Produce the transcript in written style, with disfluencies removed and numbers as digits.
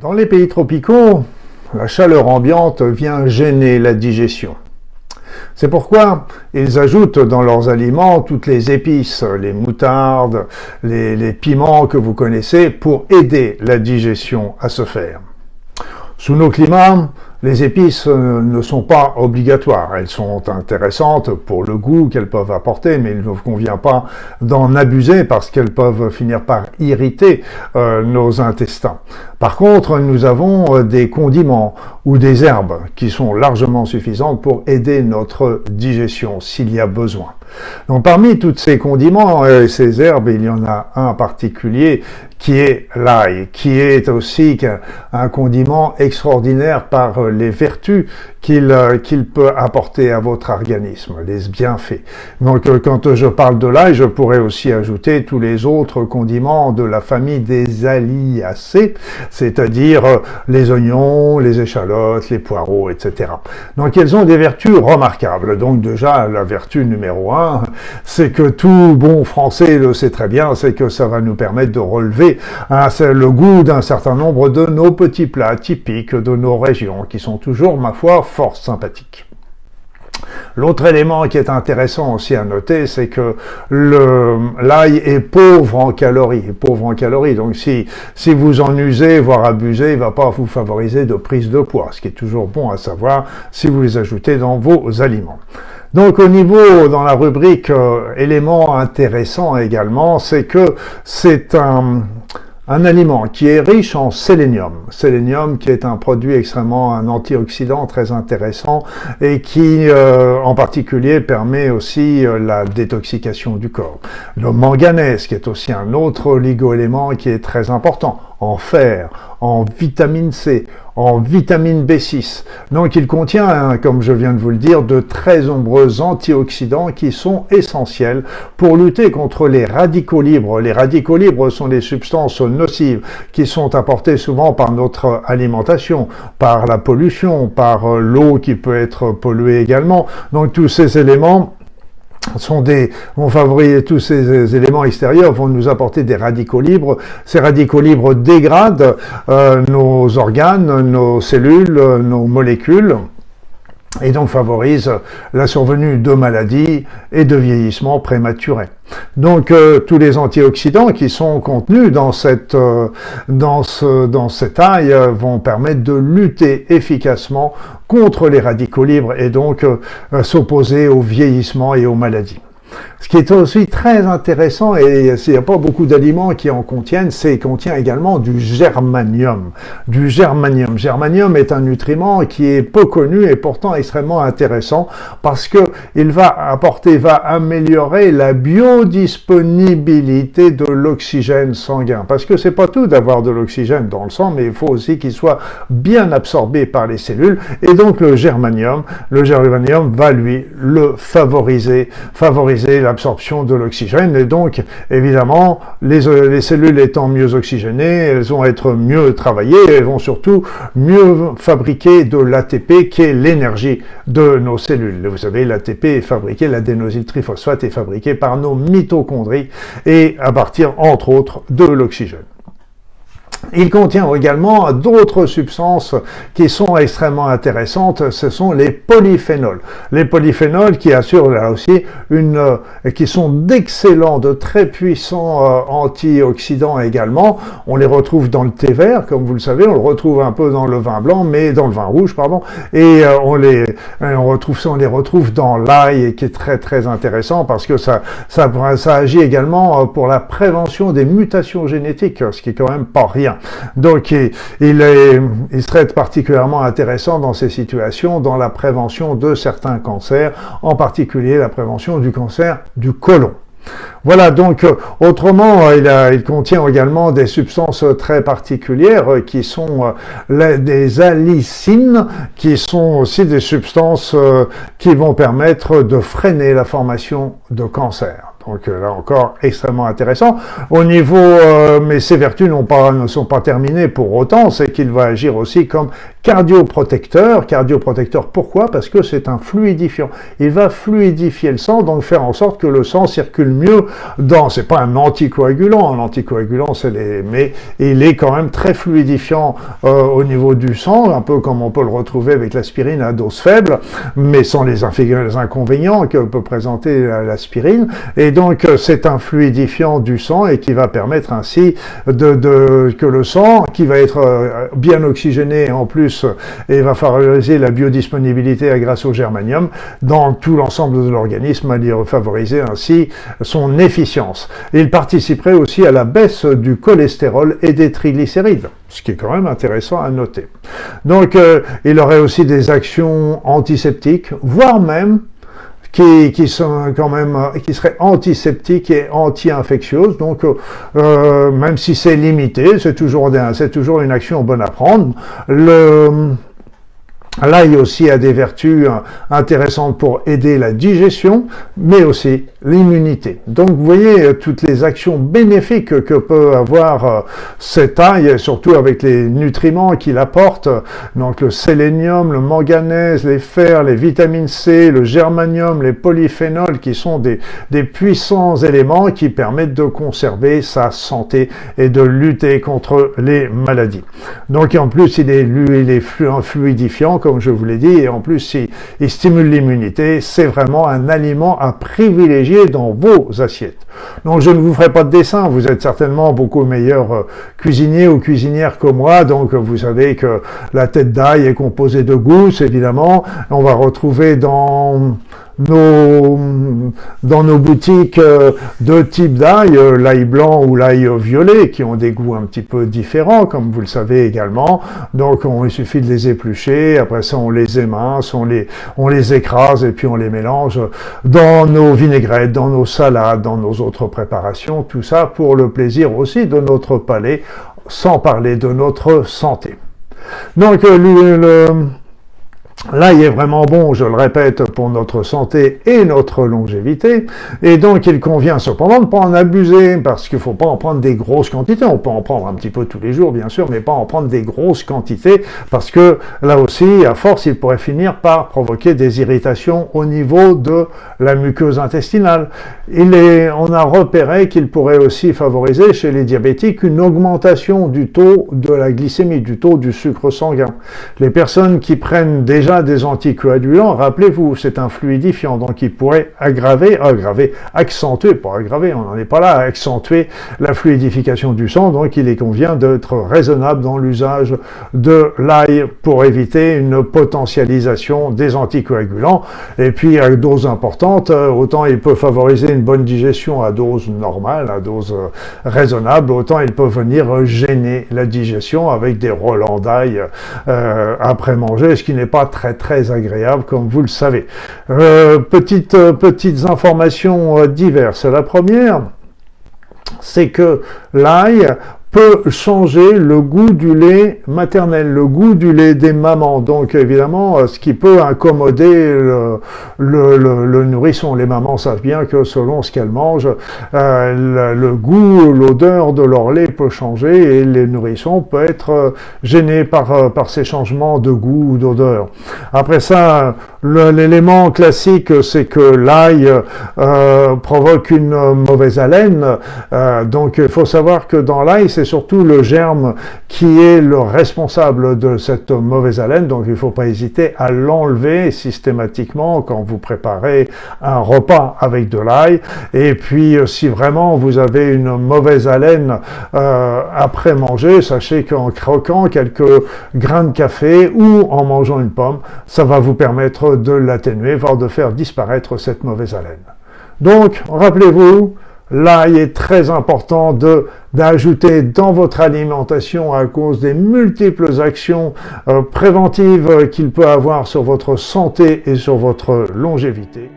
Dans les pays tropicaux, la chaleur ambiante vient gêner la digestion. C'est pourquoi ils ajoutent dans leurs aliments toutes les épices, les moutardes, les piments que vous connaissez pour aider la digestion à se faire. Sous nos climats, les épices ne sont pas obligatoires. Elles sont intéressantes pour le goût qu'elles peuvent apporter, mais il ne convient pas d'en abuser parce qu'elles peuvent finir par irriter nos intestins. Par contre, nous avons des condiments ou des herbes qui sont largement suffisantes pour aider notre digestion s'il y a besoin. Donc parmi tous ces condiments et ces herbes, il y en a un particulier qui est l'ail, qui est aussi un condiment extraordinaire par les vertus qu'il peut apporter à votre organisme, les bienfaits. Donc quand je parle de l'ail, je pourrais aussi ajouter tous les autres condiments de la famille des aliacées, c'est-à-dire les oignons, les échalotes, les poireaux, etc. Donc elles ont des vertus remarquables. Donc déjà, la vertu numéro 1, c'est que tout bon français le sait très bien, c'est que ça va nous permettre de relever le goût d'un certain nombre de nos petits plats typiques de nos régions, qui sont toujours, ma foi, fort sympathiques. L'autre élément qui est intéressant aussi à noter, c'est que l'ail est pauvre en calories. Donc si vous en usez, voire abusez, il ne va pas vous favoriser de prise de poids, ce qui est toujours bon à savoir si vous les ajoutez dans vos aliments. Donc au niveau, dans la rubrique éléments intéressants également, c'est que c'est un aliment qui est riche en sélénium. Sélénium qui est un produit extrêmement, un antioxydant très intéressant et qui en particulier permet aussi la détoxication du corps. Le manganèse qui est aussi un autre oligo-élément qui est très important, en fer, en vitamine C, en vitamine B6. Donc il contient, comme je viens de vous le dire, de très nombreux antioxydants qui sont essentiels pour lutter contre les radicaux libres. Les radicaux libres sont des substances nocives qui sont apportées souvent par notre alimentation, par la pollution, par l'eau qui peut être polluée également. Donc tous ces éléments vont favoriser, tous ces éléments extérieurs vont nous apporter des radicaux libres. Ces radicaux libres dégradent nos organes, nos cellules, nos molécules, et donc favorisent la survenue de maladies et de vieillissement prématuré. Donc tous les antioxydants qui sont contenus dans cette ail vont permettre de lutter efficacement contre les radicaux libres et donc s'opposer au vieillissement et aux maladies. Ce qui est aussi très intéressant, et il n'y a pas beaucoup d'aliments qui en contiennent, c'est qu'il contient également du germanium. Du germanium. Germanium est un nutriment qui est peu connu et pourtant extrêmement intéressant parce que il va améliorer la biodisponibilité de l'oxygène sanguin. Parce que c'est pas tout d'avoir de l'oxygène dans le sang, mais il faut aussi qu'il soit bien absorbé par les cellules. Et donc le germanium va lui le favoriser l'absorption de l'oxygène, et donc évidemment les cellules étant mieux oxygénées, elles vont être mieux travaillées, elles vont surtout mieux fabriquer de l'ATP qui est l'énergie de nos cellules. Vous savez, l'ATP est fabriqué, l'adénosyltriphosphate est fabriqué par nos mitochondries et à partir entre autres de l'oxygène. Il contient également d'autres substances qui sont extrêmement intéressantes, ce sont les polyphénols. Les polyphénols qui assurent là aussi qui sont d'excellents, de très puissants antioxydants également. On les retrouve dans le thé vert, comme vous le savez, on le retrouve un peu dans le vin blanc, mais dans le vin rouge, pardon, et on les retrouve dans l'ail, qui est très très intéressant parce que ça agit également pour la prévention des mutations génétiques, ce qui est quand même pas rien. Donc il serait particulièrement intéressant dans ces situations, dans la prévention de certains cancers, en particulier la prévention du cancer du côlon. Voilà, donc autrement, il contient également des substances très particulières qui sont des allicines, qui sont aussi des substances qui vont permettre de freiner la formation de cancer. Donc là encore, extrêmement intéressant. Au niveau, mais ces vertus ne sont pas terminées pour autant, c'est qu'il va agir aussi comme cardioprotecteur. Cardioprotecteur, pourquoi? Parce que c'est un fluidifiant. Il va fluidifier le sang, donc faire en sorte que le sang circule mieux dans, c'est pas un anticoagulant, mais il est quand même très fluidifiant au niveau du sang, un peu comme on peut le retrouver avec l'aspirine à dose faible, mais sans les inconvénients que peut présenter l'aspirine. Et donc, c'est un fluidifiant du sang et qui va permettre ainsi que le sang, qui va être bien oxygéné en plus, et va favoriser la biodisponibilité grâce au germanium dans tout l'ensemble de l'organisme, à favoriser ainsi son efficience. Il participerait aussi à la baisse du cholestérol et des triglycérides, ce qui est quand même intéressant à noter. Donc, il aurait aussi des actions antiseptiques, voire même qui seraient antiseptiques et anti-infectieuses. Donc, même si c'est limité, c'est toujours une action bonne à prendre. L'ail aussi a des vertus intéressantes pour aider la digestion, mais aussi l'immunité. Donc vous voyez toutes les actions bénéfiques que peut avoir cet ail, surtout avec les nutriments qu'il apporte, donc le sélénium, le manganèse, les fers, les vitamines C, le germanium, les polyphénols, qui sont des puissants éléments qui permettent de conserver sa santé et de lutter contre les maladies. Donc en plus il est fluidifiant, comme je vous l'ai dit, et en plus il stimule l'immunité. C'est vraiment un aliment à privilégier dans vos assiettes. Donc je ne vous ferai pas de dessin, vous êtes certainement beaucoup meilleur cuisinier ou cuisinière que moi, donc vous savez que la tête d'ail est composée de gousses, évidemment. On va retrouver dans nos boutiques deux types d'ail, l'ail blanc ou l'ail violet, qui ont des goûts un petit peu différents, comme vous le savez également. Donc il suffit de les éplucher, après ça on les émince, on les écrase et puis on les mélange dans nos vinaigrettes, dans nos salades, dans nos autres préparations, tout ça pour le plaisir aussi de notre palais, sans parler de notre santé. Donc l'ail est vraiment bon, je le répète, pour notre santé et notre longévité, et donc il convient cependant de ne pas en abuser, parce qu'il ne faut pas en prendre des grosses quantités. On peut en prendre un petit peu tous les jours, bien sûr, mais pas en prendre des grosses quantités, parce que là aussi, à force, il pourrait finir par provoquer des irritations au niveau de la muqueuse intestinale. On a repéré qu'il pourrait aussi favoriser chez les diabétiques une augmentation du taux de la glycémie, du taux du sucre sanguin. Les personnes qui prennent déjà des anticoagulants, rappelez-vous, c'est un fluidifiant, donc il pourrait accentuer, pas aggraver, on n'en est pas là, accentuer la fluidification du sang, donc il est convient d'être raisonnable dans l'usage de l'ail pour éviter une potentialisation des anticoagulants. Et puis à dose importante, autant il peut favoriser une bonne digestion à dose normale, à dose raisonnable, autant il peut venir gêner la digestion avec des relents d'ail après manger, ce qui n'est pas très agréable, comme vous le savez. Petites informations diverses. La première, c'est que l'ail peut changer le goût du lait maternel, le goût du lait des mamans. Donc évidemment, ce qui peut incommoder le nourrisson. Les mamans savent bien que selon ce qu'elles mangent, le goût, l'odeur de leur lait peut changer, et les nourrissons peuvent être gênés par ces changements de goût ou d'odeur. Après ça, l'élément classique, c'est que l'ail provoque une mauvaise haleine. Donc il faut savoir que dans l'ail, c'est surtout le germe qui est le responsable de cette mauvaise haleine, donc il ne faut pas hésiter à l'enlever systématiquement quand vous préparez un repas avec de l'ail. Et puis si vraiment vous avez une mauvaise haleine après manger, sachez qu'en croquant quelques grains de café ou en mangeant une pomme, ça va vous permettre de l'atténuer, voire de faire disparaître cette mauvaise haleine. Donc rappelez-vous, l'ail est très important d'ajouter dans votre alimentation à cause des multiples actions préventives qu'il peut avoir sur votre santé et sur votre longévité.